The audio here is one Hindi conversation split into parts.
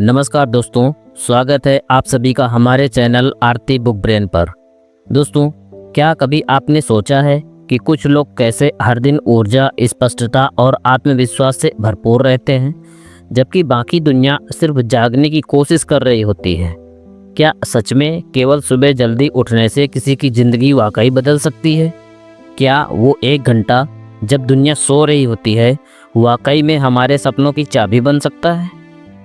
नमस्कार दोस्तों, स्वागत है आप सभी का हमारे चैनल आरती बुक ब्रेन पर। दोस्तों, क्या कभी आपने सोचा है कि कुछ लोग कैसे हर दिन ऊर्जा, स्पष्टता और आत्मविश्वास से भरपूर रहते हैं, जबकि बाकी दुनिया सिर्फ जागने की कोशिश कर रही होती है। क्या सच में केवल सुबह जल्दी उठने से किसी की ज़िंदगी वाकई बदल सकती है? क्या वो 1 घंटा जब दुनिया सो रही होती है वाकई में हमारे सपनों की चाबी बन सकता है?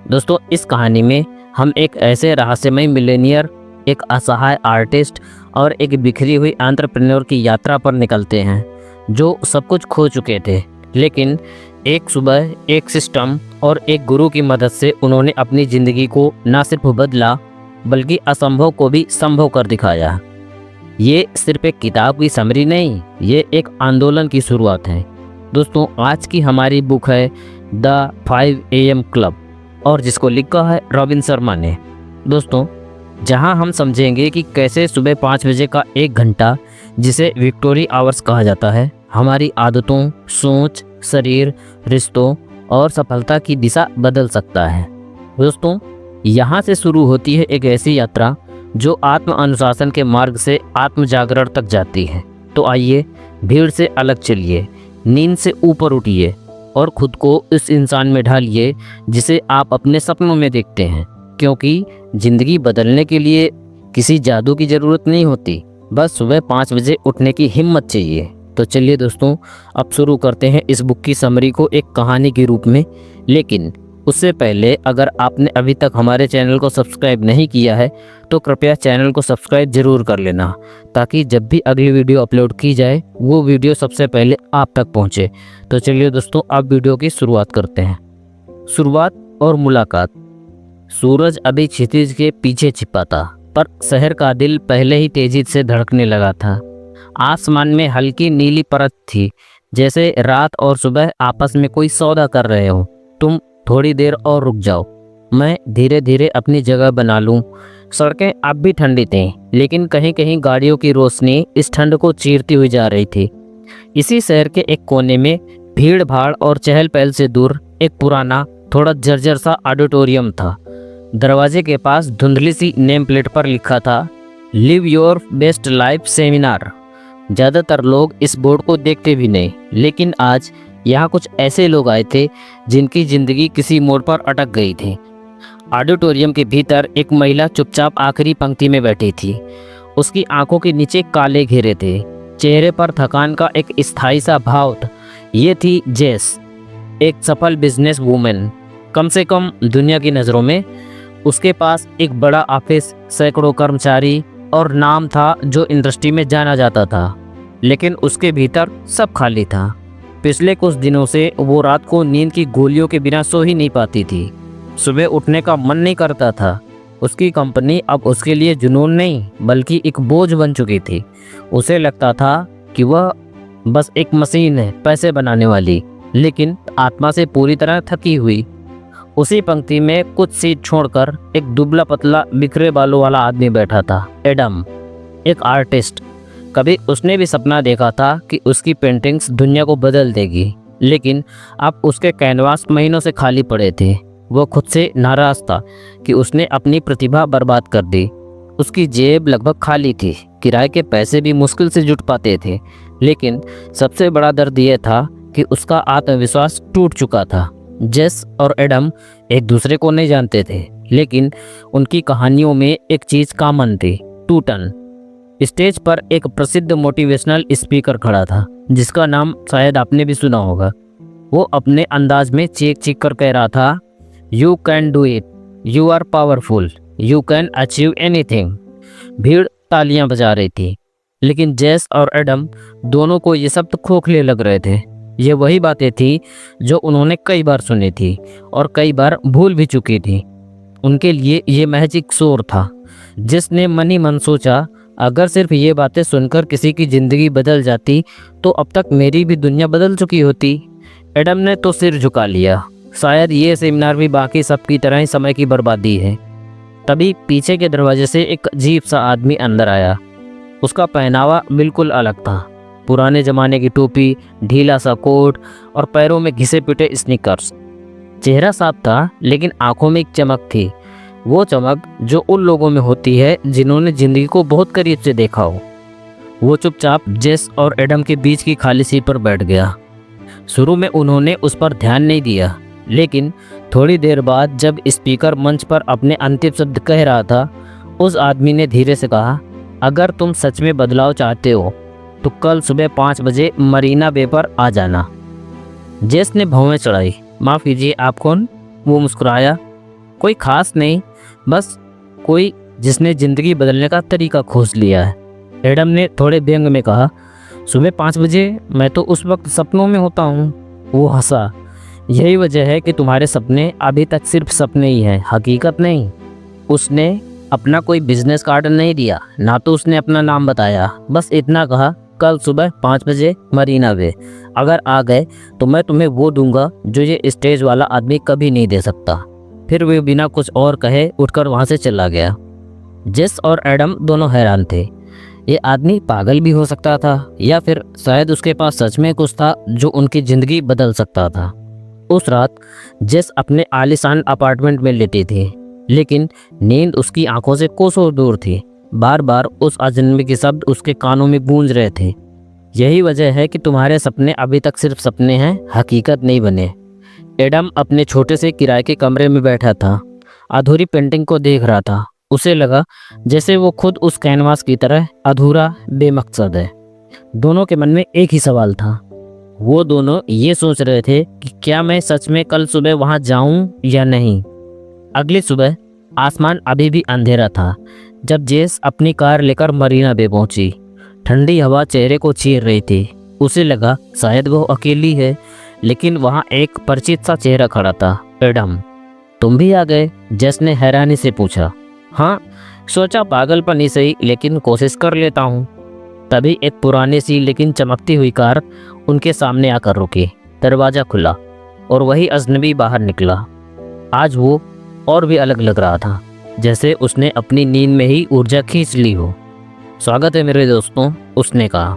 दोस्तों, इस कहानी में हम एक ऐसे रहस्यमय मिलेनियर, एक असहाय आर्टिस्ट और एक बिखरी हुई एंटरप्रेन्योर की यात्रा पर निकलते हैं जो सब कुछ खो चुके थे, लेकिन एक सुबह एक सिस्टम और एक गुरु की मदद से उन्होंने अपनी ज़िंदगी को न सिर्फ बदला बल्कि असंभव को भी संभव कर दिखाया। ये सिर्फ एक किताब की समरी नहीं, ये एक आंदोलन की शुरुआत है। दोस्तों, आज की हमारी बुक है द 5 AM क्लब और जिसको लिखा है रॉबिन शर्मा ने। दोस्तों, जहां हम समझेंगे कि कैसे सुबह 5 बजे का 1 घंटा, जिसे विक्टोरी आवर्स कहा जाता है, हमारी आदतों, सोच, शरीर, रिश्तों और सफलता की दिशा बदल सकता है। दोस्तों, यहाँ से शुरू होती है एक ऐसी यात्रा जो आत्म अनुशासन के मार्ग से आत्म जागरण तक जाती है। तो आइए, भीड़ से अलग चलिए, नींद से ऊपर उठिए और खुद को इस इंसान में ढालिए जिसे आप अपने सपनों में देखते हैं, क्योंकि ज़िंदगी बदलने के लिए किसी जादू की ज़रूरत नहीं होती, बस सुबह 5 बजे उठने की हिम्मत चाहिए। तो चलिए दोस्तों, अब शुरू करते हैं इस बुक की समरी को एक कहानी के रूप में। लेकिन उससे पहले, अगर आपने अभी तक हमारे चैनल को सब्सक्राइब नहीं किया है तो कृपया चैनल को सब्सक्राइब जरूर कर लेना, ताकि जब भी अगली वीडियो अपलोड की जाए वो वीडियो सबसे पहले आप तक पहुंचे। तो चलिए दोस्तों, अब वीडियो की शुरुआत करते हैं। शुरुआत और मुलाकात। सूरज अभी क्षितिज के पीछे छिपा था, पर शहर का दिल पहले ही तेजी से धड़कने लगा था। आसमान में हल्की नीली परत थी, जैसे रात और सुबह आपस में कोई सौदा कर रहे हो। तुम थोड़ी देर और रुक जाओ, मैं धीरे धीरे अपनी जगह बना लूं। सड़कें अब भी ठंडी थीं, लेकिन कहीं कहीं गाड़ियों की रोशनी इस ठंड को चीरती हुई जा रही थी। इसी शहर के एक कोने में, भीड़ भाड़ और चहल पहल से दूर, एक पुराना, थोड़ा जर्जर सा ऑडिटोरियम था। दरवाजे के पास धुंधली सी नेम प्लेट पर लिखा था, live your best life seminar. ज़्यादातर लोग इस बोर्ड को देखते भी नहीं, लेकिन आज यहाँ कुछ ऐसे लोग आए थे जिनकी ज़िंदगी किसी मोड़ पर अटक गई थी। ऑडिटोरियम के भीतर एक महिला चुपचाप आखिरी पंक्ति में बैठी थी। उसकी आंखों के नीचे काले घेरे थे, चेहरे पर थकान का एक स्थायी सा भाव था। ये थी जेस, एक सफल बिजनेस वूमेन, कम से कम दुनिया की नज़रों में। उसके पास एक बड़ा ऑफिस, सैकड़ों कर्मचारी और नाम था जो इंडस्ट्री में जाना जाता था, लेकिन उसके भीतर सब खाली था। पिछले कुछ दिनों से वो रात को नींद की गोलियों के बिना सो ही नहीं पाती थी। सुबह उठने का मन नहीं करता था। उसकी कंपनी अब उसके लिए जुनून नहीं बल्कि एक बोझ बन चुकी थी। उसे लगता था कि वह बस एक मशीन है पैसे बनाने वाली, लेकिन आत्मा से पूरी तरह थकी हुई। उसी पंक्ति में कुछ सीट छोड़कर एक दुबला पतला बिखरे बालों वाला आदमी बैठा था, एडम, एक आर्टिस्ट। कभी उसने भी सपना देखा था कि उसकी पेंटिंग्स दुनिया को बदल देगी, लेकिन अब उसके कैनवास महीनों से खाली पड़े थे। वो खुद से नाराज था कि उसने अपनी प्रतिभा बर्बाद कर दी। उसकी जेब लगभग खाली थी, किराए के पैसे भी मुश्किल से जुट पाते थे, लेकिन सबसे बड़ा दर्द ये था कि उसका आत्मविश्वास टूट चुका था। जेस और एडम एक दूसरे को नहीं जानते थे, लेकिन उनकी कहानियों में एक चीज़ कॉमन थी, टूटन। स्टेज पर एक प्रसिद्ध मोटिवेशनल स्पीकर खड़ा था, जिसका नाम शायद आपने भी सुना होगा। वो अपने अंदाज में चीख चीख कर कह रहा था, you can do it, you are powerful, you can achieve anything. भीड़ तालियां बजा रही थी, लेकिन जेस और एडम दोनों को ये सब खोखले लग रहे थे। ये वही बातें थी जो उन्होंने कई बार सुनी थी और कई बार भूल भी चुकी थी। उनके लिए ये महज एक शोर था, जिसने मन ही मन सोचा, अगर सिर्फ ये बातें सुनकर किसी की ज़िंदगी बदल जाती तो अब तक मेरी भी दुनिया बदल चुकी होती। एडम ने तो सिर झुका लिया, शायद ये सेमिनार भी बाकी सब की तरह ही समय की बर्बादी है। तभी पीछे के दरवाजे से एक अजीब सा आदमी अंदर आया। उसका पहनावा बिल्कुल अलग था, पुराने ज़माने की टोपी, ढीला सा कोट और पैरों में घिसे पिटे स्नीकर्स। चेहरा साफ था लेकिन आंखों में एक चमक थी, वो चमक जो उन लोगों में होती है जिन्होंने जिंदगी को बहुत करीब से देखा हो। वो चुपचाप जेस और एडम के बीच की खाली सीट पर बैठ गया। शुरू में उन्होंने उस पर ध्यान नहीं दिया, लेकिन थोड़ी देर बाद जब स्पीकर मंच पर अपने अंतिम शब्द कह रहा था, उस आदमी ने धीरे से कहा, अगर तुम सच में बदलाव चाहते हो तो कल सुबह 5 बजे मरीना बे पर आ जाना। जेस ने भौवें चढ़ाई। माफ़ कीजिए, आप कौन? वो मुस्कुराया। कोई खास नहीं, बस कोई जिसने ज़िंदगी बदलने का तरीका खोज लिया है। एडम ने थोड़े व्यंग में कहा, सुबह 5 बजे? मैं तो उस वक्त सपनों में होता हूँ। वो हंसा। यही वजह है कि तुम्हारे सपने अभी तक सिर्फ सपने ही हैं, हकीकत नहीं। उसने अपना कोई बिजनेस कार्ड नहीं दिया, ना तो उसने अपना नाम बताया, बस इतना कहा, कल सुबह 5 बजे मरीना वे। अगर आ गए तो मैं तुम्हें वो दूंगा जो ये स्टेज वाला आदमी कभी नहीं दे सकता। फिर वे बिना कुछ और कहे उठकर वहाँ से चला गया। जेस और एडम दोनों हैरान थे। ये आदमी पागल भी हो सकता था या फिर शायद उसके पास सच में कुछ था जो उनकी ज़िंदगी बदल सकता था। उस रात जेस अपने आलीशान अपार्टमेंट में लेटी थी, लेकिन नींद उसकी आंखों से कोसों दूर थी। बार बार उस अजनबी के शब्द उसके कानों में गूंज रहे थे, यही वजह है कि तुम्हारे सपने अभी तक सिर्फ सपने हैं, हकीकत नहीं बने। एडम अपने छोटे से किराए के कमरे में बैठा था, अधूरी पेंटिंग को देख रहा था। उसे लगा जैसे वो खुद उस कैनवास की तरह अधूरा, बेमकसद है। दोनों के मन में एक ही सवाल था। वो दोनों ये सोच रहे थे कि क्या मैं सच में कल सुबह वहाँ जाऊँ या नहीं। अगली सुबह आसमान अभी भी अंधेरा था जब जेस अपनी कार लेकर मरीना बे पहुंची। ठंडी हवा चेहरे को चीर रही थी। उसे लगा शायद वो अकेली है, लेकिन वहाँ एक परिचित सा चेहरा खड़ा था। एडम, तुम भी आ गए? जेस ने हैरानी से पूछा। हाँ, सोचा पागलपन ही सही, लेकिन कोशिश कर लेता हूँ। तभी एक पुरानी सी लेकिन चमकती हुई कार उनके सामने आकर रुकी। दरवाज़ा खुला और वही अजनबी बाहर निकला। आज वो और भी अलग लग रहा था, जैसे उसने अपनी नींद में ही ऊर्जा खींच ली हो। स्वागत है मेरे दोस्तों, उसने कहा।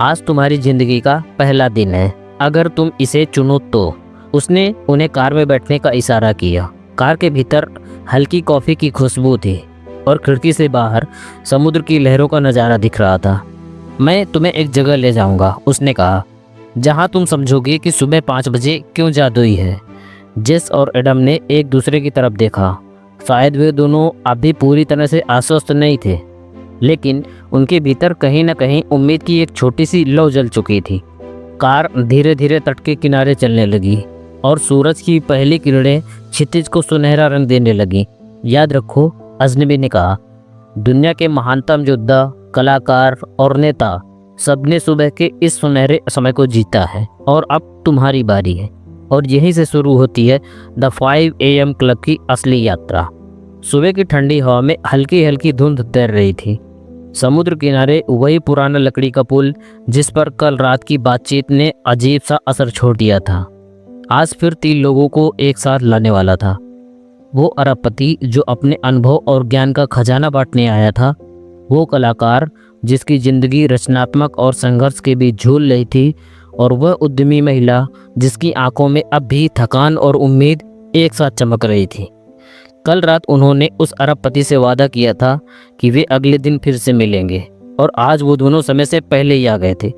आज तुम्हारी ज़िंदगी का पहला दिन है, अगर तुम इसे चुनो तो। उसने उन्हें कार में बैठने का इशारा किया। कार के भीतर हल्की कॉफ़ी की खुशबू थी और खिड़की से बाहर समुद्र की लहरों का नज़ारा दिख रहा था। मैं तुम्हें एक जगह ले जाऊंगा, उसने कहा, जहां तुम समझोगे कि सुबह 5 बजे क्यों जादुई है। जेस और एडम ने एक दूसरे की तरफ देखा। शायद वे दोनों अभी पूरी तरह से आश्वस्त नहीं थे, लेकिन उनके भीतर कहीं न कहीं उम्मीद की एक छोटी सी लौ जल चुकी थी। कार धीरे धीरे तट के किनारे चलने लगी और सूरज की पहली किरणें क्षितिज को सुनहरा रंग देने लगी। याद रखो, अजनबी ने कहा, दुनिया के महानतम योद्धा, कलाकार और नेता सबने सुबह के इस सुनहरे समय को जीता है और अब तुम्हारी बारी है। और यहीं से शुरू होती है द 5 AM क्लब की असली यात्रा। सुबह की ठंडी हवा में हल्की हल्की धुंध तैर रही थी। समुद्र किनारे वही पुराना लकड़ी का पुल जिस पर कल रात की बातचीत ने अजीब सा असर छोड़ दिया था, आज फिर 3 लोगों को एक साथ लाने वाला था। वो अरबपति जो अपने अनुभव और ज्ञान का खजाना बांटने आया था, वो कलाकार जिसकी ज़िंदगी रचनात्मक और संघर्ष के बीच झूल रही थी, और वह उद्यमी महिला जिसकी आंखों में अब भी थकान और उम्मीद एक साथ चमक रही थी। कल रात उन्होंने उस अरबपति से वादा किया था कि वे अगले दिन फिर से मिलेंगे, और आज वो दोनों समय से पहले ही आ गए थे।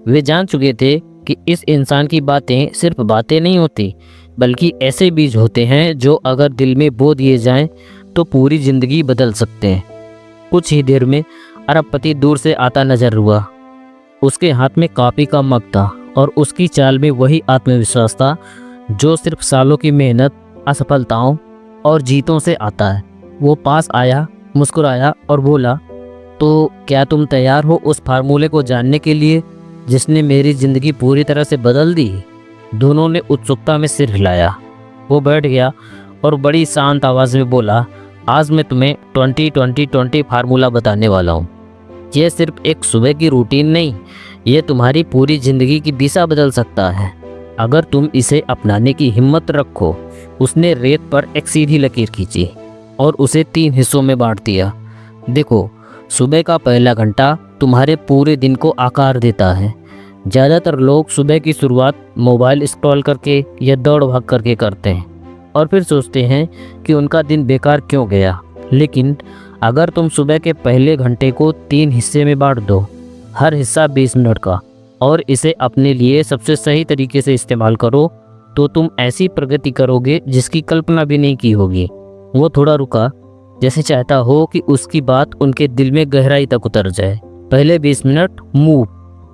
वे जान चुके थे कि इस इंसान की बातें सिर्फ बातें नहीं होती, बल्कि ऐसे बीज होते हैं जो अगर दिल में बो दिए जाएं तो पूरी ज़िंदगी बदल सकते हैं। कुछ ही देर में अरबपति दूर से आता नजर हुआ। उसके हाथ में कॉपी का मग था और उसकी चाल में वही आत्मविश्वास था जो सिर्फ सालों की मेहनत, असफलताओं और जीतों से आता है। वो पास आया, मुस्कुराया और बोला, तो क्या तुम तैयार हो उस फार्मूले को जानने के लिए जिसने मेरी ज़िंदगी पूरी तरह से बदल दी? दोनों ने उत्सुकता में सिर हिलाया। वो बैठ गया और बड़ी शांत आवाज़ में बोला, आज मैं तुम्हें 20-20-20 फार्मूला बताने वाला हूँ। यह सिर्फ एक सुबह की रूटीन नहीं, ये तुम्हारी पूरी ज़िंदगी की दिशा बदल सकता है अगर तुम इसे अपनाने की हिम्मत रखो। उसने रेत पर एक सीधी लकीर खींची और उसे 3 हिस्सों में बांट दिया। देखो, सुबह का पहला घंटा तुम्हारे पूरे दिन को आकार देता है। ज़्यादातर लोग सुबह की शुरुआत मोबाइल स्क्रॉल करके या दौड़ भाग करके करते हैं। और फिर सोचते हैं कि उनका दिन बेकार क्यों गया। लेकिन अगर तुम सुबह के पहले घंटे को 3 हिस्से में बांट दो, हर हिस्सा 20 मिनट का, और इसे अपने लिए सबसे सही तरीके से इस्तेमाल करो, तो तुम ऐसी प्रगति करोगे जिसकी कल्पना भी नहीं की होगी। वो थोड़ा रुका, जैसे चाहता हो कि उसकी बात उनके दिल में गहराई तक उतर जाए। पहले 20 मिनट मूव,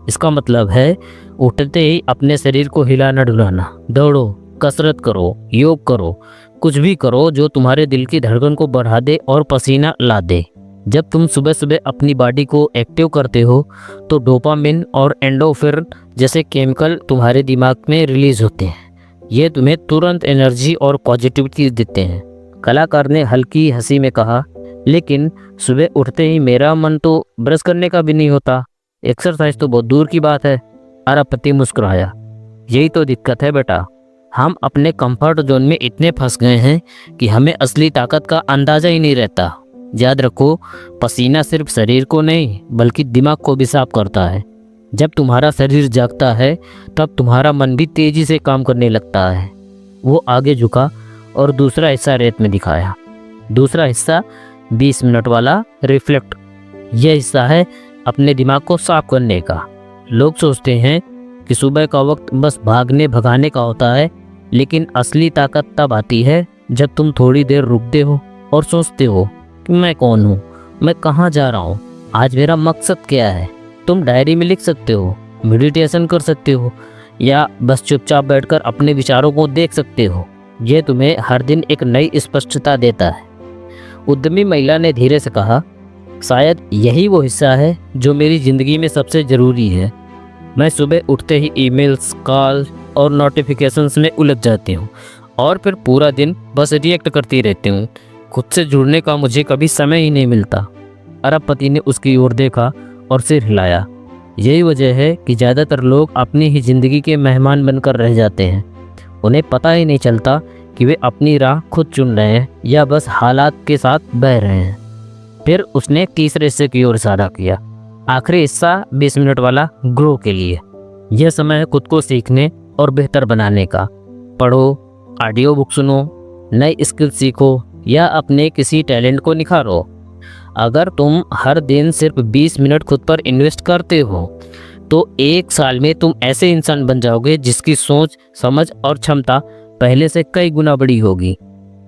इसका मतलब है उठते ही अपने शरीर को हिलाना डुलाना। दौड़ो, कसरत करो, योग करो, कुछ भी करो जो तुम्हारे दिल की धड़कन को बढ़ा दे और पसीना ला दे। जब तुम सुबह सुबह अपनी बॉडी को एक्टिव करते हो तो डोपामिन और एंडोर्फिन जैसे केमिकल तुम्हारे दिमाग में रिलीज होते हैं। ये तुम्हें तुरंत एनर्जी और पॉजिटिविटी देते हैं। कलाकार ने हल्की हंसी में कहा, लेकिन सुबह उठते ही मेरा मन तो ब्रश करने का भी नहीं होता, एक्सरसाइज तो बहुत दूर की बात है। अरबपति मुस्कुराया, यही तो दिक्कत है बेटा, हम अपने कंफर्ट जोन में इतने फंस गए हैं कि हमें असली ताकत का अंदाजा ही नहीं रहता। याद रखो, पसीना सिर्फ शरीर को नहीं बल्कि दिमाग को भी साफ करता है। जब तुम्हारा शरीर जागता है तब तुम्हारा मन भी तेजी से काम करने लगता है। वो आगे झुका और दूसरा हिस्सा रेत में दिखाया। दूसरा हिस्सा 20 मिनट वाला रिफ्लेक्ट। यह हिस्सा है अपने दिमाग को साफ करने का। लोग सोचते हैं कि सुबह का वक्त बस भागने भगाने का होता है, लेकिन असली ताकत तब आती है जब तुम थोड़ी देर रुकते हो और सोचते हो कि मैं कौन हूँ, मैं कहाँ जा रहा हूँ, आज मेरा मकसद क्या है। तुम डायरी में लिख सकते हो, मेडिटेशन कर सकते हो, या बस चुपचाप बैठकर अपने विचारों को देख सकते हो। यह तुम्हें हर दिन एक नई स्पष्टता देता है। उद्यमी महिला ने धीरे से कहा, शायद यही वो हिस्सा है जो मेरी ज़िंदगी में सबसे ज़रूरी है। मैं सुबह उठते ही ईमेल्स, कॉल और नोटिफिकेशंस में उलझ जाती हूँ और फिर पूरा दिन बस रिएक्ट करती रहती हूँ। खुद से जुड़ने का मुझे कभी समय ही नहीं मिलता। अरबपति ने उसकी ओर देखा और सिर हिलाया। यही वजह है कि ज़्यादातर लोग अपनी ही ज़िंदगी के मेहमान बनकर रह जाते हैं। उन्हें पता ही नहीं चलता कि वे अपनी राह खुद चुन रहे हैं या बस हालात के साथ बह रहे हैं। फिर उसने तीसरे हिस्से की ओर इशारा किया। आखिरी हिस्सा 20 मिनट वाला ग्रो के लिए। यह समय है खुद को सीखने और बेहतर बनाने का। पढ़ो, ऑडियो बुक सुनो, नई स्किल सीखो या अपने किसी टैलेंट को निखारो। अगर तुम हर दिन सिर्फ 20 मिनट खुद पर इन्वेस्ट करते हो तो 1 साल में तुम ऐसे इंसान बन जाओगे जिसकी सोच, समझ और क्षमता पहले से कई गुना बड़ी होगी।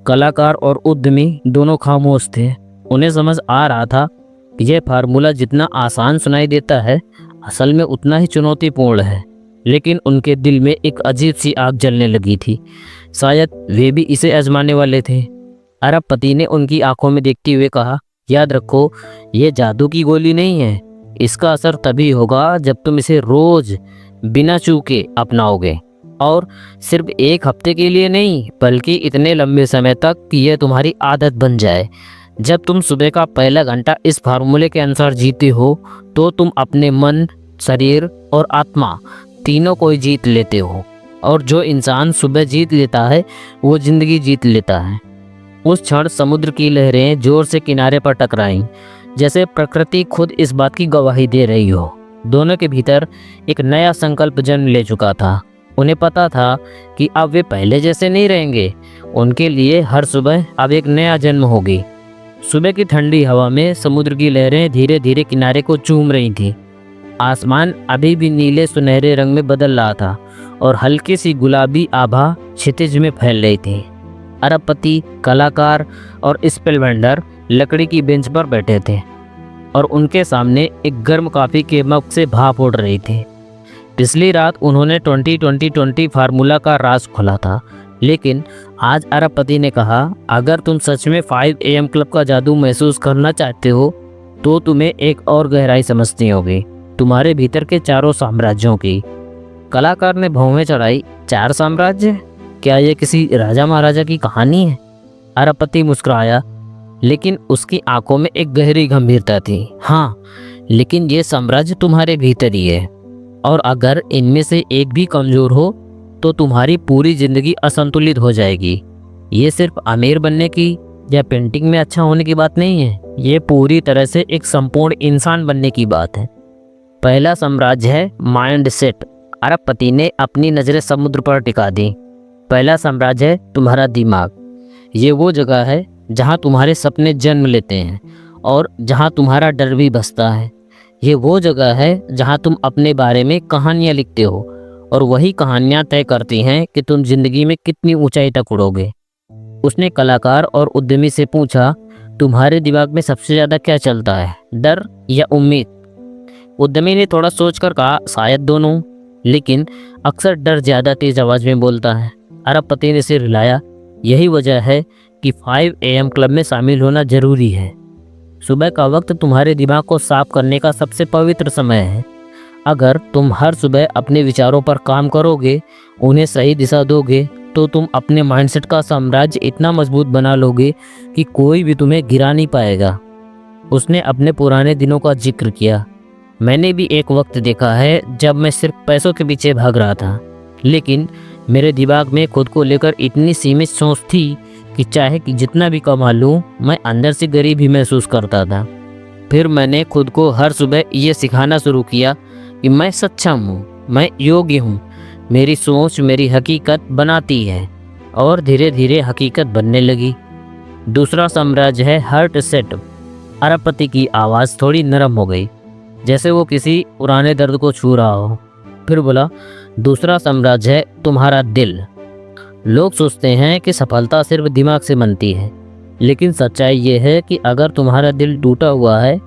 कलाकार और उद्यमी दोनों खामोश थे। उन्हें समझ आ रहा था कि यह फार्मूला जितना आसान सुनाई देता है, असल में उतना ही चुनौतीपूर्ण है। लेकिन उनके दिल में एक अजीब सी आग जलने लगी थी। शायद वे भी इसे आजमाने वाले थे। अरबपति ने उनकी आंखों में देखते हुए कहा, याद रखो, ये जादू की गोली नहीं है। इसका असर तभी होगा जब तुम इसे रोज बिना चूके अपनाओगे, और सिर्फ 1 हफ्ते के लिए नहीं बल्कि इतने लंबे समय तक कि यह तुम्हारी आदत बन जाए। जब तुम सुबह का पहला घंटा इस फार्मूले के अनुसार जीते हो तो तुम अपने मन, शरीर और आत्मा तीनों को ही जीत लेते हो। और जो इंसान सुबह जीत लेता है वो जिंदगी जीत लेता है। उस क्षण समुद्र की लहरें जोर से किनारे पर टकराईं, जैसे प्रकृति खुद इस बात की गवाही दे रही हो। दोनों के भीतर एक नया संकल्प जन्म ले चुका था। उन्हें पता था कि अब वे पहले जैसे नहीं रहेंगे। उनके लिए हर सुबह अब एक नया जन्म होगी। सुबह की ठंडी हवा में समुद्र की लहरें धीरे धीरे किनारे को चूम रही थी। आसमान अभी भी नीले सुनहरे रंग में बदल रहा था और हल्की सी गुलाबी आभा क्षितिज में फैल रही थी। अरबपति, कलाकार और स्पेलबेंडर लकड़ी की बेंच पर बैठे थे और उनके सामने एक गर्म कॉफी के मग से भाप उड़ रही थी। पिछली रात उन्होंने 20-20-20 फार्मूला का राज खोला था, लेकिन आज अरबपति ने कहा, अगर तुम सच में 5 AM क्लब का जादू महसूस करना चाहते हो तो तुम्हें एक और गहराई समझनी होगी, तुम्हारे भीतर के 4 साम्राज्यों की। कलाकार ने भौहें चढ़ाई। 4 साम्राज्य? क्या यह किसी राजा महाराजा की कहानी है? अरबपति मुस्कुराया, लेकिन उसकी आंखों में एक गहरी गंभीरता थी। हाँ, लेकिन ये साम्राज्य तुम्हारे भीतर ही है, और अगर इनमें से एक भी कमजोर हो तो तुम्हारी पूरी जिंदगी असंतुलित हो जाएगी। ये सिर्फ अमीर बनने की या पेंटिंग में अच्छा होने की बात नहीं है, ये पूरी तरह से एक संपूर्ण इंसान बनने की बात है। पहला साम्राज्य है माइंड सेट। अरबपति ने अपनी नज़रें समुद्र पर टिका दी। पहला साम्राज्य है तुम्हारा दिमाग। ये वो जगह है जहाँ तुम्हारे सपने जन्म लेते हैं और जहाँ तुम्हारा डर भी बसता है। ये वो जगह है जहाँ तुम अपने बारे में कहानियाँ लिखते हो और वही कहानियाँ तय करती हैं कि तुम जिंदगी में कितनी ऊंचाई तक उड़ोगे। उसने कलाकार और उद्यमी से पूछा, तुम्हारे दिमाग में सबसे ज़्यादा क्या चलता है, डर या उम्मीद? उद्यमी ने थोड़ा सोचकर कहा, शायद दोनों, लेकिन अक्सर डर ज़्यादा तेज आवाज़ में बोलता है। अरबपति ने सिर हिलाया, यही वजह है कि 5 AM क्लब में शामिल होना जरूरी है। सुबह का वक्त तुम्हारे दिमाग को साफ करने का सबसे पवित्र समय है। अगर तुम हर सुबह अपने विचारों पर काम करोगे, उन्हें सही दिशा दोगे, तो तुम अपने माइंडसेट का साम्राज्य इतना मजबूत बना लोगे कि कोई भी तुम्हें गिरा नहीं पाएगा। उसने अपने पुराने दिनों का जिक्र किया। मैंने भी एक वक्त देखा है जब मैं सिर्फ पैसों के पीछे भाग रहा था, लेकिन मेरे दिमाग में खुद को लेकर इतनी सीमित सोच थी कि चाहे कि जितना भी कमा लूँ, मैं अंदर से गरीब ही महसूस करता था। फिर मैंने खुद को हर सुबह ये सिखाना शुरू किया कि मैं सक्षम हूँ, मैं योग्य हूँ, मेरी सोच मेरी हकीकत बनाती है, और धीरे धीरे हकीकत बनने लगी। दूसरा साम्राज्य है हार्ट सेट। अरबपति की आवाज़ थोड़ी नरम हो गई, जैसे वो किसी पुराने दर्द को छू रहा हो। फिर बोला, दूसरा साम्राज्य है तुम्हारा दिल। लोग सोचते हैं कि सफलता सिर्फ दिमाग से बनती है, लेकिन सच्चाई ये है कि अगर तुम्हारा दिल टूटा हुआ है,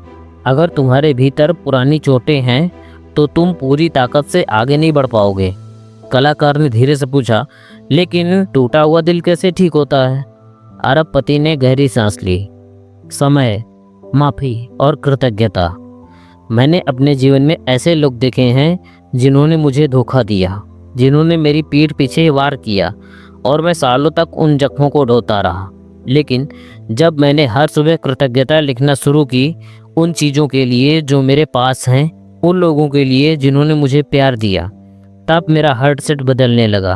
अगर तुम्हारे भीतर पुरानी चोटें हैं, तो तुम पूरी ताकत से आगे नहीं बढ़ पाओगे। कलाकार ने धीरे से पूछा, लेकिन टूटा हुआ दिल कैसे ठीक होता है? अरबपति ने गहरी सांस ली। समय, माफ़ी और कृतज्ञता। मैंने अपने जीवन में ऐसे लोग देखे हैं जिन्होंने मुझे धोखा दिया, जिन्होंने मेरी पीठ पीछे वार किया, और मैं सालों तक उन जख्मों को ढोता रहा। लेकिन जब मैंने हर सुबह कृतज्ञता लिखना शुरू की, उन चीज़ों के लिए जो मेरे पास हैं, उन लोगों के लिए जिन्होंने मुझे प्यार दिया, तब मेरा हार्ट सेट बदलने लगा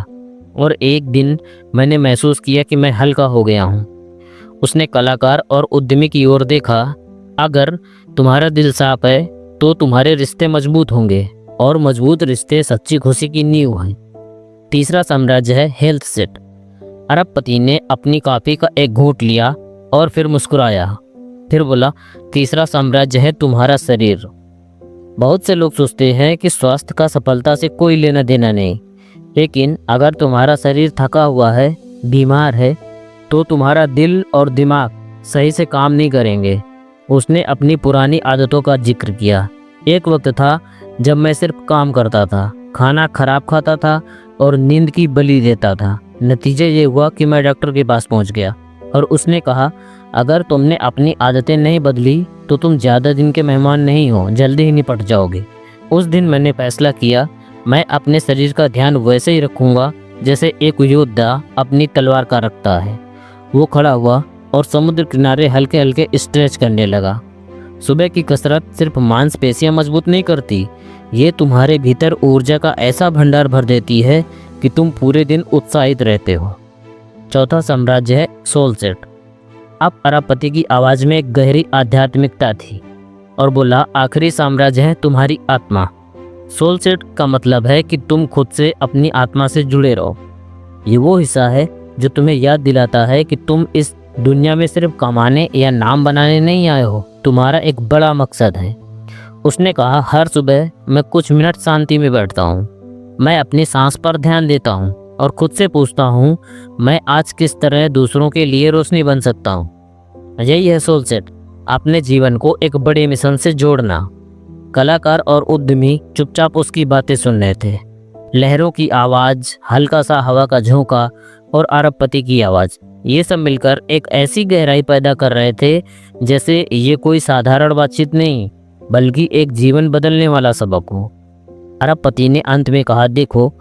और एक दिन मैंने महसूस किया कि मैं हल्का हो गया हूँ। उसने कलाकार और उद्यमी की ओर देखा। अगर तुम्हारा दिल साफ है तो तुम्हारे रिश्ते मजबूत होंगे, और मजबूत रिश्ते सच्ची खुशी की नींव हैं। तीसरा साम्राज्य है हेल्थ सेट। अरबपति ने अपनी कॉफी का एक घूंट लिया और फिर मुस्कुराया। फिर बोला, तीसरा साम्राज्य है तुम्हारा शरीर। बहुत से लोग सोचते हैं कि स्वास्थ्य का सफलता से कोई लेना देना नहीं, लेकिन अगर तुम्हारा शरीर थका हुआ है, बीमार है, तो तुम्हारा दिल और दिमाग सही से काम नहीं करेंगे। उसने अपनी पुरानी आदतों का जिक्र किया। एक वक्त था जब मैं सिर्फ काम करता था, खाना खराब खाता था और नींद की बलि देता था। नतीजा ये हुआ कि मैं डॉक्टर के पास पहुंच गया और उसने कहा, अगर तुमने अपनी आदतें नहीं बदली तो तुम ज़्यादा दिन के मेहमान नहीं हो, जल्दी ही निपट जाओगे। उस दिन मैंने फैसला किया, मैं अपने शरीर का ध्यान वैसे ही रखूँगा जैसे एक योद्धा अपनी तलवार का रखता है। वो खड़ा हुआ और समुद्र किनारे हल्के हल्के स्ट्रेच करने लगा। सुबह की कसरत सिर्फ मांसपेशियां मजबूत नहीं करती, ये तुम्हारे भीतर ऊर्जा का ऐसा भंडार भर देती है कि तुम पूरे दिन उत्साहित रहते हो। चौथा साम्राज्य है सोल सेट। अब अरबपति की आवाज़ में एक गहरी आध्यात्मिकता थी और बोला, आखिरी साम्राज्य है तुम्हारी आत्मा। सोल सेट का मतलब है कि तुम खुद से, अपनी आत्मा से जुड़े रहो। ये वो हिस्सा है जो तुम्हें याद दिलाता है कि तुम इस दुनिया में सिर्फ कमाने या नाम बनाने नहीं आए हो, तुम्हारा एक बड़ा मकसद है। उसने कहा, हर सुबह मैं कुछ मिनट शांति में बैठता हूँ, मैं अपनी सांस पर ध्यान देता हूँ और खुद से पूछता हूँ, मैं आज किस तरह दूसरों के लिए रोशनी बन सकता हूँ। यही है सोल सेट, अपने जीवन को एक बड़े मिशन से जोड़ना। कलाकार और उद्यमी चुपचाप उसकी बातें सुन रहे थे। लहरों की आवाज़, हल्का सा हवा का झोंका और अरबपति की आवाज़, ये सब मिलकर एक ऐसी गहराई पैदा कर रहे थे जैसे ये कोई साधारण बातचीत नहीं, बल्कि एक जीवन बदलने वाला सबक हो। अरबपति ने अंत में कहा, देखो,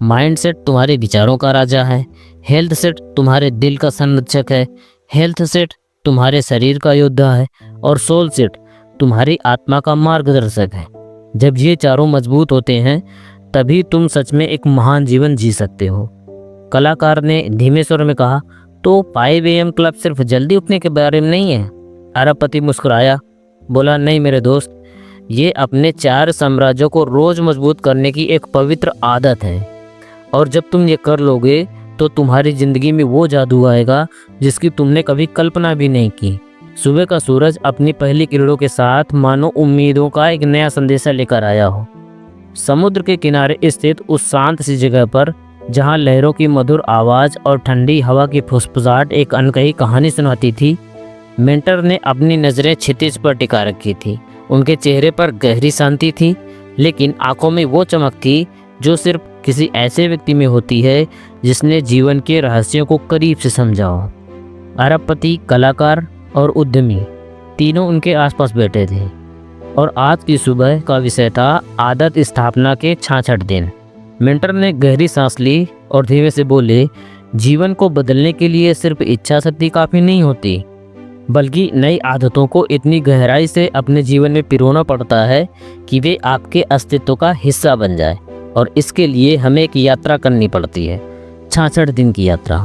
माइंडसेट तुम्हारे विचारों का राजा है, हेल्थ सेट तुम्हारे दिल का संरक्षक है, हेल्थ सेट तुम्हारे शरीर का योद्धा है, और सोल सेट तुम्हारी आत्मा का मार्गदर्शक है। जब ये चारों मजबूत होते हैं, तभी तुम सच में एक महान जीवन जी सकते हो। कलाकार ने धीमे स्वर में कहा, तो 5 AM क्लब सिर्फ जल्दी उठने के बारे में नहीं है? अरबपति मुस्कुराया, बोला, नहीं मेरे दोस्त, ये अपने 4 साम्राज्यों को रोज मजबूत करने की एक पवित्र आदत है, और जब तुम ये कर लोगे तो तुम्हारी ज़िंदगी में वो जादू आएगा जिसकी तुमने कभी कल्पना भी नहीं की। सुबह का सूरज अपनी पहली किरणों के साथ मानो उम्मीदों का एक नया संदेशा लेकर आया हो। समुद्र के किनारे स्थित उस शांत सी जगह पर, जहां लहरों की मधुर आवाज़ और ठंडी हवा की फुसफुसाहट एक अनकही कहानी सुनाती थी, मेंटर ने अपनी नज़रें क्षितिज पर टिका रखी थी। उनके चेहरे पर गहरी शांति थी, लेकिन आंखों में वो चमक थी जो सिर्फ किसी ऐसे व्यक्ति में होती है जिसने जीवन के रहस्यों को करीब से समझा हो। अरबपति, कलाकार और उद्यमी तीनों उनके आसपास बैठे थे, और आज की सुबह का विषय था आदत स्थापना के 66 दिन। मेंटर ने गहरी सांस ली और धीमे से बोले, जीवन को बदलने के लिए सिर्फ इच्छा शक्ति काफ़ी नहीं होती, बल्कि नई आदतों को इतनी गहराई से अपने जीवन में पिरोना पड़ता है कि वे आपके अस्तित्व का हिस्सा बन जाए। और इसके लिए हमें एक यात्रा करनी पड़ती है, 66 दिन की यात्रा।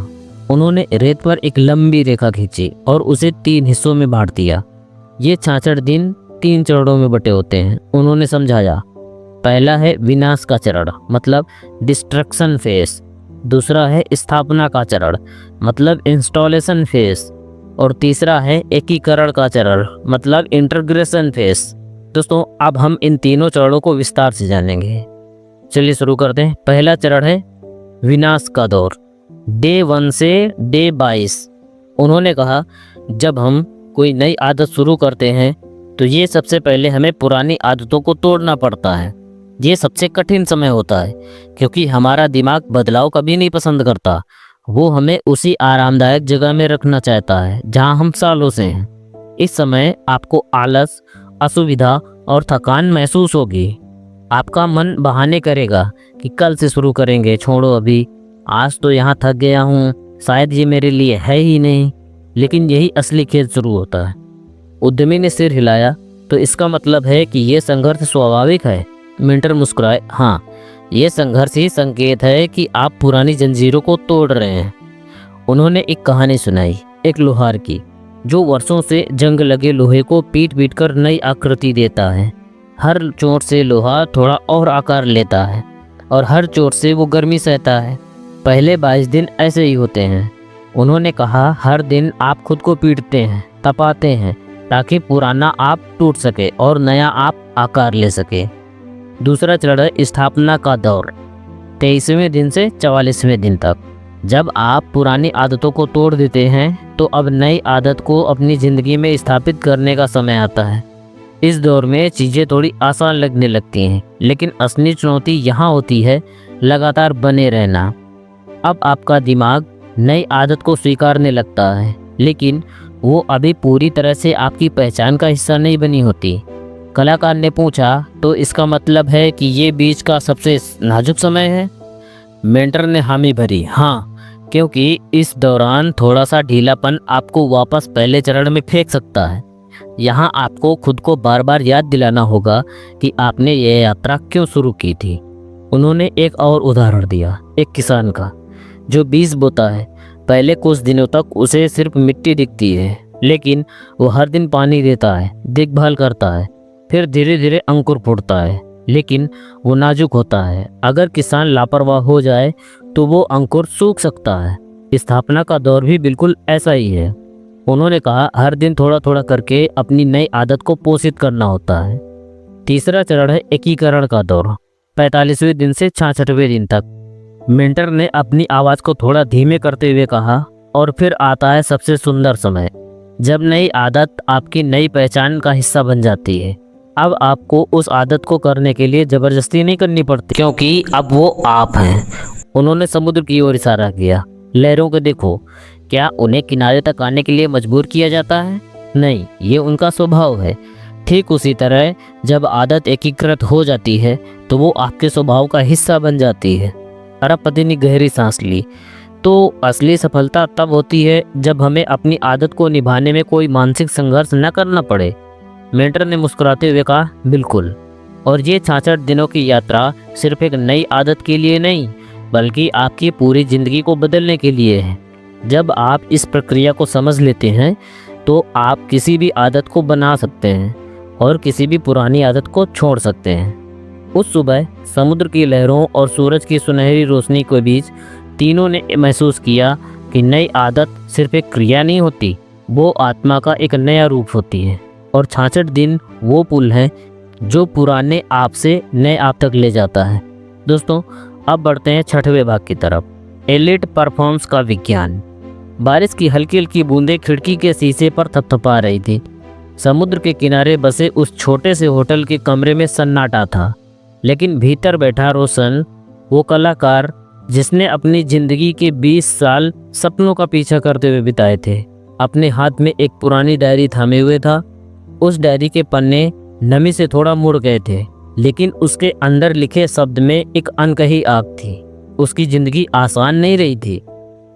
उन्होंने रेत पर एक लंबी रेखा खींची और उसे 3 हिस्सों में बांट दिया। ये 66 दिन 3 चरणों में बटे होते हैं, उन्होंने समझाया। पहला है विनाश का चरण, मतलब डिस्ट्रक्शन फेस। दूसरा है स्थापना का चरण, मतलब इंस्टॉलेशन फेस। और तीसरा है एकीकरण का चरण, मतलब इंटीग्रेशन फेस। दोस्तों, अब हम इन तीनों चरणों को विस्तार से जानेंगे। चलिए शुरू करते हैं। पहला चरण है विनाश का दौर, डे 1 से डे 22। उन्होंने कहा, जब हम कोई नई आदत शुरू करते हैं तो ये सबसे पहले हमें पुरानी आदतों को तोड़ना पड़ता है। ये सबसे कठिन समय होता है, क्योंकि हमारा दिमाग बदलाव कभी नहीं पसंद करता। वो हमें उसी आरामदायक जगह में रखना चाहता है जहां हम सालों से हैं। इस समय आपको आलस, असुविधा और थकान महसूस होगी। आपका मन बहाने करेगा कि कल से शुरू करेंगे, छोड़ो अभी, आज तो यहाँ थक गया हूँ, शायद ये मेरे लिए है ही नहीं। लेकिन यही असली खेल शुरू होता है। उद्यमी ने सिर हिलाया, तो इसका मतलब है कि ये संघर्ष स्वाभाविक है। मेंटर मुस्कुराए, हाँ, ये संघर्ष ही संकेत है कि आप पुरानी जंजीरों को तोड़ रहे हैं। उन्होंने एक कहानी सुनाई, एक लोहार की, जो वर्षों से जंग लगे लोहे को पीट पीट कर नई आकृति देता है। हर चोट से लोहा थोड़ा और आकार लेता है, और हर चोट से वो गर्मी सहता है। पहले 22 दिन ऐसे ही होते हैं। उन्होंने कहा, हर दिन आप खुद को पीटते हैं, तपाते हैं, ताकि पुराना आप टूट सके और नया आप आकार ले सके। दूसरा चरण है स्थापना का दौर, 23वें दिन से 44वें दिन तक। जब आप पुरानी आदतों को तोड़ देते हैं तो अब नई आदत को अपनी ज़िंदगी में स्थापित करने का समय आता है। इस दौर में चीज़ें थोड़ी आसान लगने लगती हैं, लेकिन असली चुनौती यहाँ होती है लगातार बने रहना। अब आपका दिमाग नई आदत को स्वीकारने लगता है, लेकिन वो अभी पूरी तरह से आपकी पहचान का हिस्सा नहीं बनी होती। कलाकार ने पूछा, तो इसका मतलब है कि ये बीच का सबसे नाजुक समय है? मेंटर ने हामी भरी, हाँ, क्योंकि इस दौरान थोड़ा सा ढीलापन आपको वापस पहले चरण में फेंक सकता है। यहाँ आपको खुद को बार बार याद दिलाना होगा कि आपने ये यात्रा क्यों शुरू की थी। उन्होंने एक और उदाहरण दिया, एक किसान का, जो बीज बोता है। पहले कुछ दिनों तक उसे सिर्फ मिट्टी दिखती है, लेकिन वो हर दिन पानी देता है, देखभाल करता है। फिर धीरे धीरे अंकुर फूटता है, लेकिन वो नाजुक होता है। अगर किसान लापरवाह हो जाए तो वो अंकुर सूख सकता है। स्थापना का दौर भी बिल्कुल ऐसा ही है। उन्होंने कहा, हर दिन थोड़ा थोड़ा करके अपनी नई आदत को पोषित करना होता है। तीसरा चरण है एकीकरण का दौर, 45वें दिन से 66वें दिन तक। मेंटर ने अपनी आवाज़ को थोड़ा धीमे करते हुए कहा, और फिर आता है सबसे सुंदर समय, जब नई आदत आपकी नई पहचान का हिस्सा बन जाती है। अब आपको उस आदत को करने के लिए ज़बरदस्ती नहीं करनी पड़ती, क्योंकि अब वो आप हैं। उन्होंने समुद्र की ओर इशारा किया। लहरों को देखो, क्या उन्हें किनारे तक आने के लिए मजबूर किया जाता है? नहीं, ये उनका स्वभाव है। ठीक उसी तरह जब आदत एकीकृत हो जाती है तो वो आपके स्वभाव का हिस्सा बन जाती है। अरबपति ने गहरी सांस ली। तो असली सफलता तब होती है जब हमें अपनी आदत को निभाने में कोई मानसिक संघर्ष न करना पड़े। मेंटर ने मुस्कुराते हुए कहा, बिल्कुल। और ये 66 दिनों की यात्रा सिर्फ एक नई आदत के लिए नहीं, बल्कि आपकी पूरी ज़िंदगी को बदलने के लिए है। जब आप इस प्रक्रिया को समझ लेते हैं तो आप किसी भी आदत को बना सकते हैं और किसी भी पुरानी आदत को छोड़ सकते हैं। उस सुबह समुद्र की लहरों और सूरज की सुनहरी रोशनी के बीच तीनों ने महसूस किया कि नई आदत सिर्फ एक क्रिया नहीं होती, वो आत्मा का एक नया रूप होती है। और 66 दिन वो पुल है जो पुराने आप से नए आप तक ले जाता है। दोस्तों, अब बढ़ते हैं 6वें भाग की तरफ, एलिट परफॉर्म्स का विज्ञान। बारिश की हल्की हल्की बूंदें खिड़की के शीशे पर थपथपा रही थी। समुद्र के किनारे बसे उस छोटे से होटल के कमरे में सन्नाटा था, लेकिन भीतर बैठा रोशन, वो कलाकार जिसने अपनी जिंदगी के 20 साल सपनों का पीछा करते हुए बिताए थे, अपने हाथ में एक पुरानी डायरी थामे हुए था। उस डायरी के पन्ने नमी से थोड़ा मुड़ गए थे, लेकिन उसके अंदर लिखे शब्द में एक अनकही आग थी। उसकी जिंदगी आसान नहीं रही थी।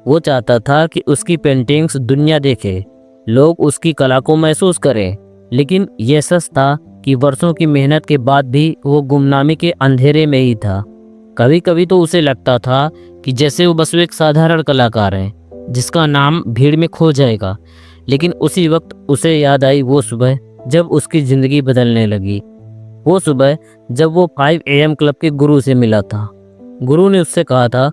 वो चाहता था कि उसकी पेंटिंग्स दुनिया देखे, लोग उसकी कला को महसूस करें, लेकिन यह सच था कि वर्षों की मेहनत के बाद भी वो गुमनामी के अंधेरे में ही था। कभी कभी तो उसे लगता था कि जैसे वो बस एक साधारण कलाकार है जिसका नाम भीड़ में खो जाएगा। लेकिन उसी वक्त उसे याद आई वो सुबह जब उसकी ज़िंदगी बदलने लगी। वो सुबह जब वो 5 AM क्लब के गुरु से मिला था। गुरु ने उससे कहा था,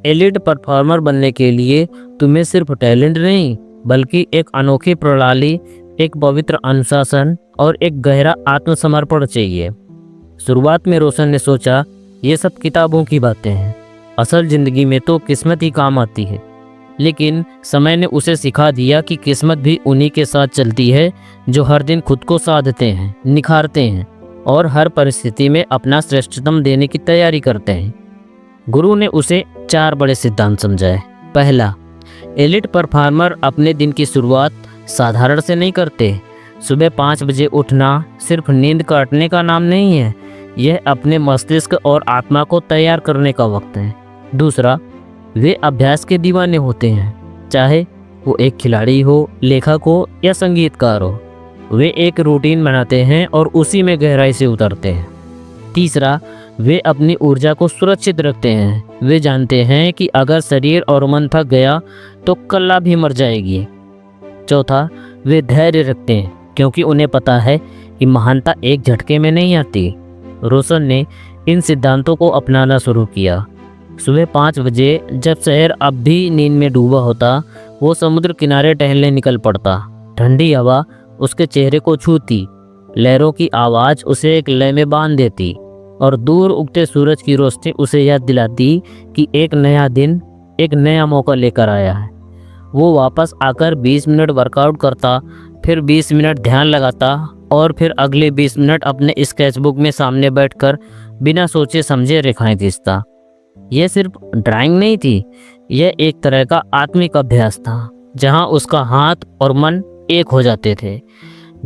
एलिट परफॉर्मर बनने के लिए तुम्हें सिर्फ टैलेंट नहीं, बल्कि एक अनोखी प्रणाली, एक पवित्र अनुशासन और एक गहरा आत्मसमर्पण चाहिए। शुरुआत में रोशन ने सोचा, ये सब किताबों की बातें हैं, असल ज़िंदगी में तो किस्मत ही काम आती है। लेकिन समय ने उसे सिखा दिया कि किस्मत भी उन्हीं के साथ चलती है जो हर दिन खुद को साधते हैं, निखारते हैं और हर परिस्थिति में अपना श्रेष्ठतम देने की तैयारी करते हैं। गुरु ने उसे 4 बड़े सिद्धांत समझाए। पहला, एलिट परफॉर्मर अपने दिन की शुरुआत साधारण से नहीं करते। सुबह 5 बजे उठना सिर्फ नींद काटने का नाम नहीं है, यह अपने मस्तिष्क और आत्मा को तैयार करने का वक्त है। दूसरा, वे अभ्यास के दीवाने होते हैं, चाहे वो एक खिलाड़ी हो, लेखक हो या संगीतकार हो। वे एक रूटीन बनाते हैं और उसी में गहराई से उतरते हैं। तीसरा, वे अपनी ऊर्जा को सुरक्षित रखते हैं। वे जानते हैं कि अगर शरीर और मन थक गया तो कला भी मर जाएगी। चौथा, वे धैर्य रखते हैं क्योंकि उन्हें पता है कि महानता एक झटके में नहीं आती। रोशन ने इन सिद्धांतों को अपनाना शुरू किया। सुबह 5 बजे जब शहर अब भी नींद में डूबा होता, वो समुद्र किनारे टहलने निकल पड़ता। ठंडी हवा उसके चेहरे को छूती, लहरों की आवाज़ उसे एक लय में बांध देती और दूर उगते सूरज की रोशनी उसे याद दिलाती कि एक नया दिन एक नया मौका लेकर आया है। वो वापस आकर 20 मिनट वर्कआउट करता, फिर 20 मिनट ध्यान लगाता और फिर अगले 20 मिनट अपने स्केचबुक में सामने बैठकर बिना सोचे समझे रेखाएं खींचता। यह सिर्फ ड्राइंग नहीं थी, यह एक तरह का आत्मिक अभ्यास था जहां उसका हाथ और मन एक हो जाते थे।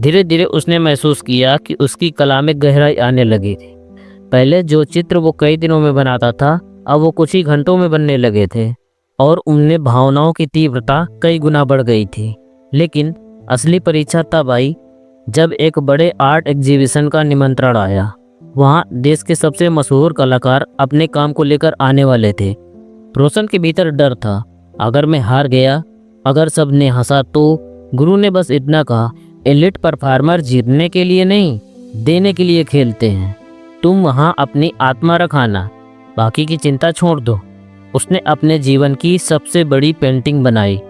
धीरे धीरे उसने महसूस किया कि उसकी कला में गहराई आने लगी थी। पहले जो चित्र वो कई दिनों में बनाता था, अब वो कुछ ही घंटों में बनने लगे थे और उनमें भावनाओं की तीव्रता कई गुना बढ़ गई थी। लेकिन असली परीक्षा तब आई जब एक बड़े आर्ट एग्जीबिशन का निमंत्रण आया। वहाँ देश के सबसे मशहूर कलाकार अपने काम को लेकर आने वाले थे। रोशन के भीतर डर था, अगर मैं हार गया, अगर सबने हंसा तो। गुरु ने बस इतना कहा, एलिट परफॉर्मर जीतने के लिए नहीं, देने के लिए खेलते हैं। तुम वहाँ अपनी आत्मा रखाना, बाकी की चिंता छोड़ दो। उसने अपने जीवन की सबसे बड़ी पेंटिंग बनाई,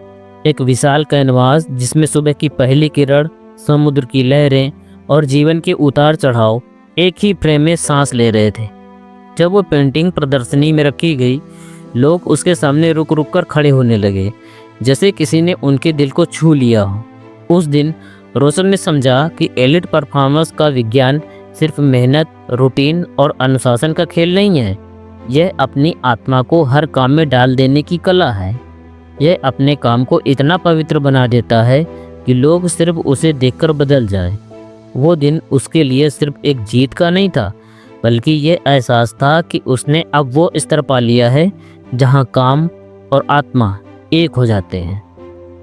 एक विशाल कैनवास जिसमें सुबह की पहली किरण, समुद्र की लहरें और जीवन के उतार चढ़ाव एक ही फ्रेम में सांस ले रहे थे। जब वो पेंटिंग प्रदर्शनी में रखी गई, लोग उसके सामने रुक रुक कर खड़े होने लगे, जैसे किसी ने उनके दिल को छू लिया हो। उस दिन रोशन ने समझा कि एलिट परफॉर्मेंस का विज्ञान सिर्फ मेहनत, रूटीन और अनुशासन का खेल नहीं है। यह अपनी आत्मा को हर काम में डाल देने की कला है। यह अपने काम को इतना पवित्र बना देता है कि लोग सिर्फ उसे देखकर बदल जाए। वो दिन उसके लिए सिर्फ एक जीत का नहीं था, बल्कि ये एहसास था कि उसने अब वो स्तर पा लिया है जहाँ काम और आत्मा एक हो जाते हैं।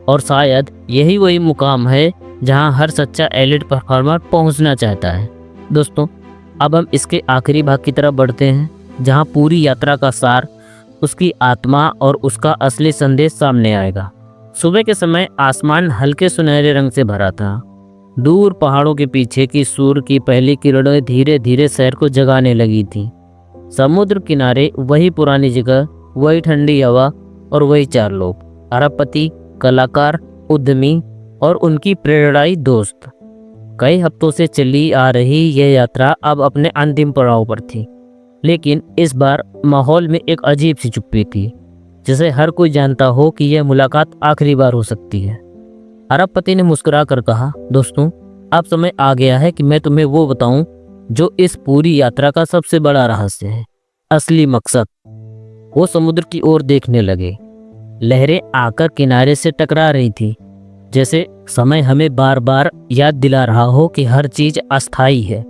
और शायद यही वही मुकाम है जहाँ हर सच्चा एलिट परफॉर्मर पहुँचना चाहता है। दोस्तों, अब हम इसके आखिरी भाग की तरफ बढ़ते हैं, जहाँ पूरी यात्रा का सार, उसकी आत्मा और उसका असली संदेश सामने आएगा। सुबह के समय आसमान हल्के सुनहरे रंग से भरा था। दूर पहाड़ों के पीछे की सूर्य की पहली किरणें धीरे धीरे शहर को जगाने लगी थी। समुद्र किनारे वही पुरानी जगह वही ठंडी हवा और वही 4 लोग, अरबपति, कलाकार, उद्यमी और उनकी प्रेरणादायी दोस्त। कई हफ्तों से चली आ रही यह यात्रा अब अपने अंतिम पड़ाव पर थी, लेकिन इस बार माहौल में एक अजीब सी चुप्पी थी, जिसे हर कोई जानता हो कि यह मुलाकात आखिरी बार हो सकती है। अरबपति ने मुस्कुरा कर कहा, दोस्तों, अब समय आ गया है कि मैं तुम्हें वो बताऊं जो इस पूरी यात्रा का सबसे बड़ा रहस्य है, असली मकसद। वो समुद्र की ओर देखने लगे। लहरें आकर किनारे से टकरा रही थी, जैसे समय हमें बार बार याद दिला रहा हो कि हर चीज अस्थायी है।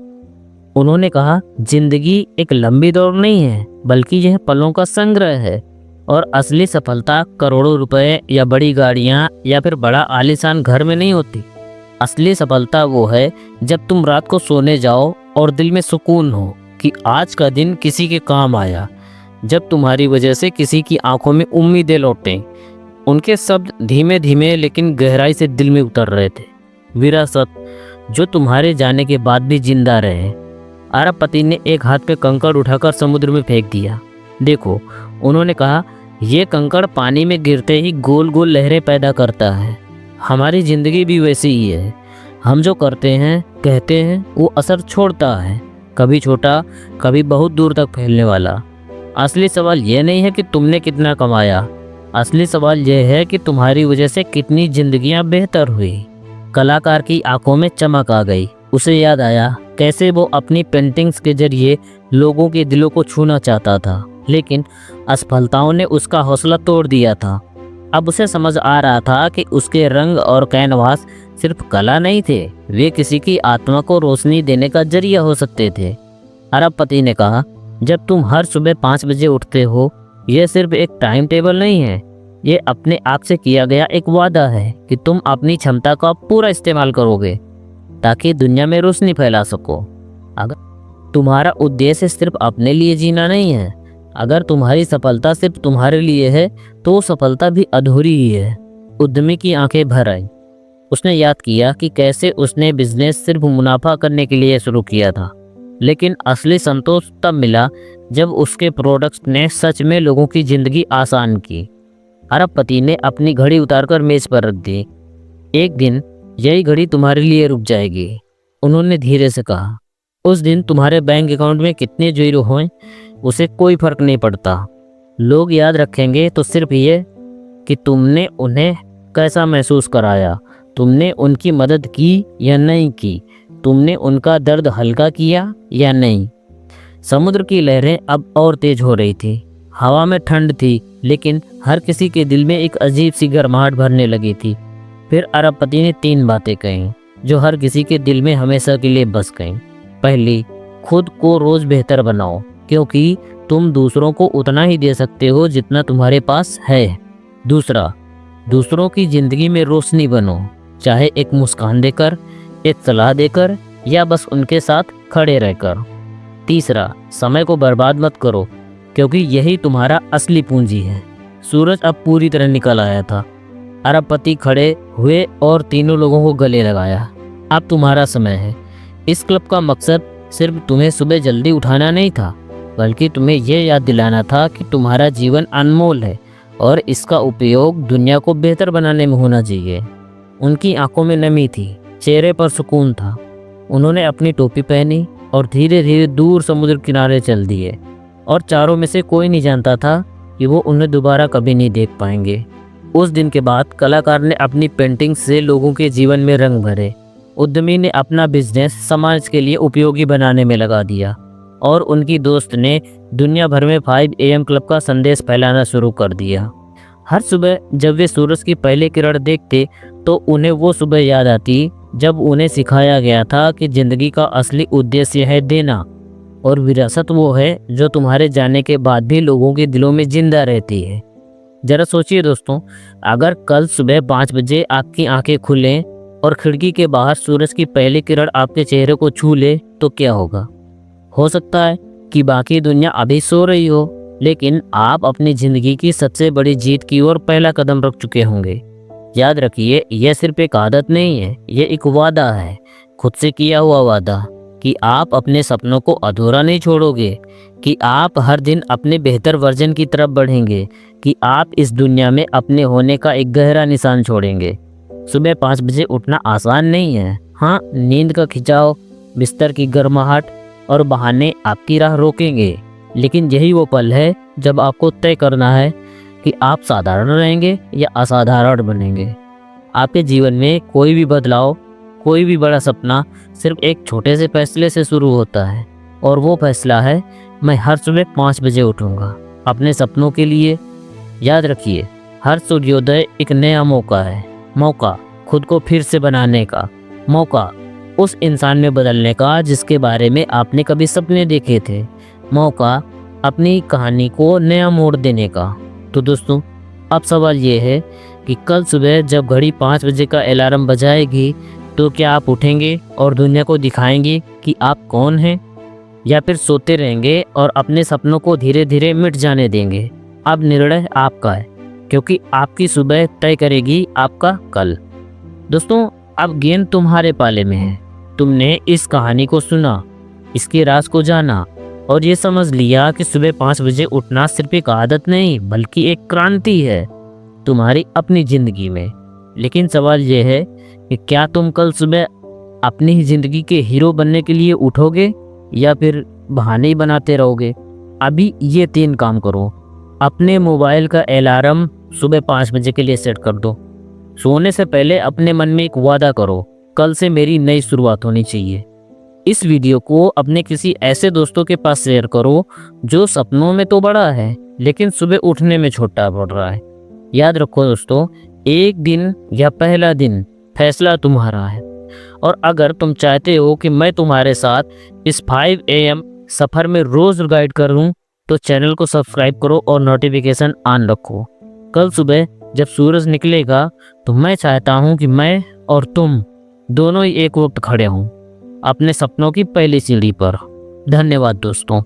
उन्होंने कहा, जिंदगी एक लंबी दौड़ नहीं है, बल्कि यह पलों का संग्रह है, और असली सफलता करोड़ों रुपए या बड़ी गाड़ियां या फिर बड़ा आलीशान घर में नहीं होती। असली सफलता वो है जब तुम रात को सोने जाओ और दिल में सुकून हो कि आज का दिन किसी के काम आया, जब तुम्हारी वजह से किसी की आंखों में उम्मीदें लौटें। उनके शब्द धीमे धीमे लेकिन गहराई से दिल में उतर रहे थे। विरासत जो तुम्हारे जाने के बाद भी जिंदा रहे। अरबपति ने एक हाथ पे कंकड़ उठाकर समुद्र में फेंक दिया। देखो, उन्होंने कहा, ये कंकड़ पानी में गिरते ही गोल गोल लहरें पैदा करता है। हमारी जिंदगी भी वैसी ही है। हम जो करते हैं, कहते हैं, वो असर छोड़ता है, कभी छोटा, कभी बहुत दूर तक फैलने वाला। असली सवाल यह नहीं है कि तुमने कितना कमाया, असली सवाल यह है कि तुम्हारी वजह से कितनी जिंदगियां बेहतर हुई। कलाकार की आंखों में चमक आ गई। उसे याद आया कैसे वो अपनी पेंटिंग्स के जरिए लोगों के दिलों को छूना चाहता था, लेकिन असफलताओं ने उसका हौसला तोड़ दिया था। अब उसे समझ आ रहा था कि उसके रंग और कैनवास सिर्फ कला नहीं थे, वे किसी की आत्मा को रोशनी देने का जरिया हो सकते थे। अरबपति ने कहा, जब तुम हर सुबह 5 बजे उठते हो, यह सिर्फ एक टाइम टेबल नहीं है, ये अपने आप से किया गया एक वादा है कि तुम अपनी क्षमता का पूरा इस्तेमाल करोगे ताकि दुनिया में रोशनी फैला सको। अगर तुम्हारा उद्देश्य सिर्फ अपने लिए जीना नहीं है, अगर तुम्हारी सफलता सिर्फ तुम्हारे लिए है, तो सफलता भी अधूरी ही है। उद्यमी की आंखें भर आई। उसने याद किया कि कैसे उसने बिजनेस सिर्फ मुनाफा करने के लिए शुरू किया था, लेकिन असली संतोष तब मिला जब उसके प्रोडक्ट्स ने सच में लोगों की जिंदगी आसान की। अरबपति ने अपनी घड़ी उतारकर मेज पर रख दी। एक दिन यही घड़ी तुम्हारे लिए रुक जाएगी, उन्होंने धीरे से कहा। उस दिन तुम्हारे बैंक अकाउंट में कितने जीरो हों, उसे कोई फर्क नहीं पड़ता। लोग याद रखेंगे तो सिर्फ ये कि तुमने उन्हें कैसा महसूस कराया, तुमने उनकी मदद की या नहीं की, तुमने उनका दर्द हल्का किया या नहीं। समुद्र की लहरें अब और तेज हो रही थी। हवा में ठंड थी, लेकिन हर किसी के दिल में एक अजीब सी गर्माहट भरने लगी थी। फिर अरबपति ने 3 बातें कहीं जो हर किसी के दिल में हमेशा के लिए बस गईं। पहली, खुद को रोज बेहतर बनाओ, क्योंकि तुम दूसरों को उतना ही दे सकते हो जितना तुम्हारे पास है। दूसरा, दूसरों की जिंदगी में रोशनी बनो, चाहे एक मुस्कान देकर, एक सलाह देकर या बस उनके साथ खड़े रहकर। तीसरा, समय को बर्बाद मत करो, क्योंकि यही तुम्हारा असली पूंजी है। सूरज अब पूरी तरह निकल आया था। अरबपति खड़े हुए और तीनों लोगों को गले लगाया। अब तुम्हारा समय है। इस क्लब का मकसद सिर्फ तुम्हें सुबह जल्दी उठाना नहीं था, बल्कि तुम्हें यह याद दिलाना था कि तुम्हारा जीवन अनमोल है और इसका उपयोग दुनिया को बेहतर बनाने में होना चाहिए। उनकी आंखों में नमी थी, चेहरे पर सुकून था। उन्होंने अपनी टोपी पहनी और धीरे धीरे दूर समुद्र किनारे चल दिए, और चारों में से कोई नहीं जानता था कि वो उन्हें दोबारा कभी नहीं देख पाएंगे। उस दिन के बाद कलाकार ने अपनी पेंटिंग से लोगों के जीवन में रंग भरे। उद्यमी ने अपना बिजनेस समाज के लिए उपयोगी बनाने में लगा दिया, और उनकी दोस्त ने दुनिया भर में 5 AM क्लब का संदेश फैलाना शुरू कर दिया। हर सुबह जब वे सूरज की पहली किरण देखते तो उन्हें वो सुबह याद आती जब उन्हें सिखाया गया था कि जिंदगी का असली उद्देश्य है देना, और विरासत वो है जो तुम्हारे जाने के बाद भी लोगों के दिलों में जिंदा रहती है। जरा सोचिए दोस्तों, अगर कल सुबह 5 बजे आपकी आंखें खुलें और खिड़की के बाहर सूरज की पहली किरण आपके चेहरे को छू ले तो क्या होगा? हो सकता है कि बाकी दुनिया अभी सो रही हो, लेकिन आप अपनी ज़िंदगी की सबसे बड़ी जीत की ओर पहला कदम रख चुके होंगे। याद रखिए, यह सिर्फ एक आदत नहीं है, यह एक वादा है, खुद से किया हुआ वादा कि आप अपने सपनों को अधूरा नहीं छोड़ोगे। कि आप हर दिन अपने बेहतर वर्जन की तरफ बढ़ेंगे, कि आप इस दुनिया में अपने होने का एक गहरा निशान छोड़ेंगे। सुबह 5 बजे उठना आसान नहीं है। हाँ, नींद का खिंचाव, बिस्तर की गर्माहट और बहाने आपकी राह रोकेंगे, लेकिन यही वो पल है जब आपको तय करना है कि आप साधारण रहेंगे या असाधारण बनेंगे। आपके जीवन में कोई भी बदलाव, कोई भी बड़ा सपना सिर्फ एक छोटे से फैसले से शुरू होता है, और वो फैसला है, मैं हर सुबह 5 बजे उठूंगा अपने सपनों के लिए। याद रखिए, हर सूर्योदय एक नया मौका है। मौका खुद को फिर से बनाने का, मौका उस इंसान में बदलने का जिसके बारे में आपने कभी सपने देखे थे, मौका अपनी कहानी को नया मोड़ देने का। तो दोस्तों, अब सवाल ये है कि कल सुबह जब घड़ी 5 बजे का अलार्म बजाएगी, तो क्या आप उठेंगे और दुनिया को दिखाएंगे कि आप कौन हैं, या फिर सोते रहेंगे और अपने सपनों को धीरे धीरे मिट जाने देंगे? अब निर्णय आपका है, क्योंकि आपकी सुबह तय करेगी आपका कल। दोस्तों, अब गेंद तुम्हारे पाले में है। तुमने इस कहानी को सुना, इसके राज को जाना, और ये समझ लिया कि सुबह 5 बजे उठना सिर्फ एक आदत नहीं, बल्कि एक क्रांति है तुम्हारी अपनी जिंदगी में। लेकिन सवाल यह है कि क्या तुम कल सुबह अपनी ही जिंदगी के हीरो बनने के लिए उठोगे, या फिर बहाने ही बनाते रहोगे? अभी ये 3 काम करो। अपने मोबाइल का अलार्म सुबह 5 बजे के लिए सेट कर दो। सोने से पहले अपने मन में एक वादा करो, कल से मेरी नई शुरुआत होनी चाहिए। इस वीडियो को अपने किसी ऐसे दोस्तों के पास शेयर करो जो सपनों में तो बड़ा है, लेकिन सुबह उठने में छोटा पड़ रहा है। याद रखो दोस्तों, एक दिन या पहला दिन फैसला तुम्हारा है। और अगर तुम चाहते हो कि मैं तुम्हारे साथ इस 5 AM सफ़र में रोज़ गाइड करूं, तो चैनल को सब्सक्राइब करो और नोटिफिकेशन ऑन रखो। कल सुबह जब सूरज निकलेगा, तो मैं चाहता हूं कि मैं और तुम दोनों ही एक वक्त खड़े हों अपने सपनों की पहली सीढ़ी पर। धन्यवाद दोस्तों।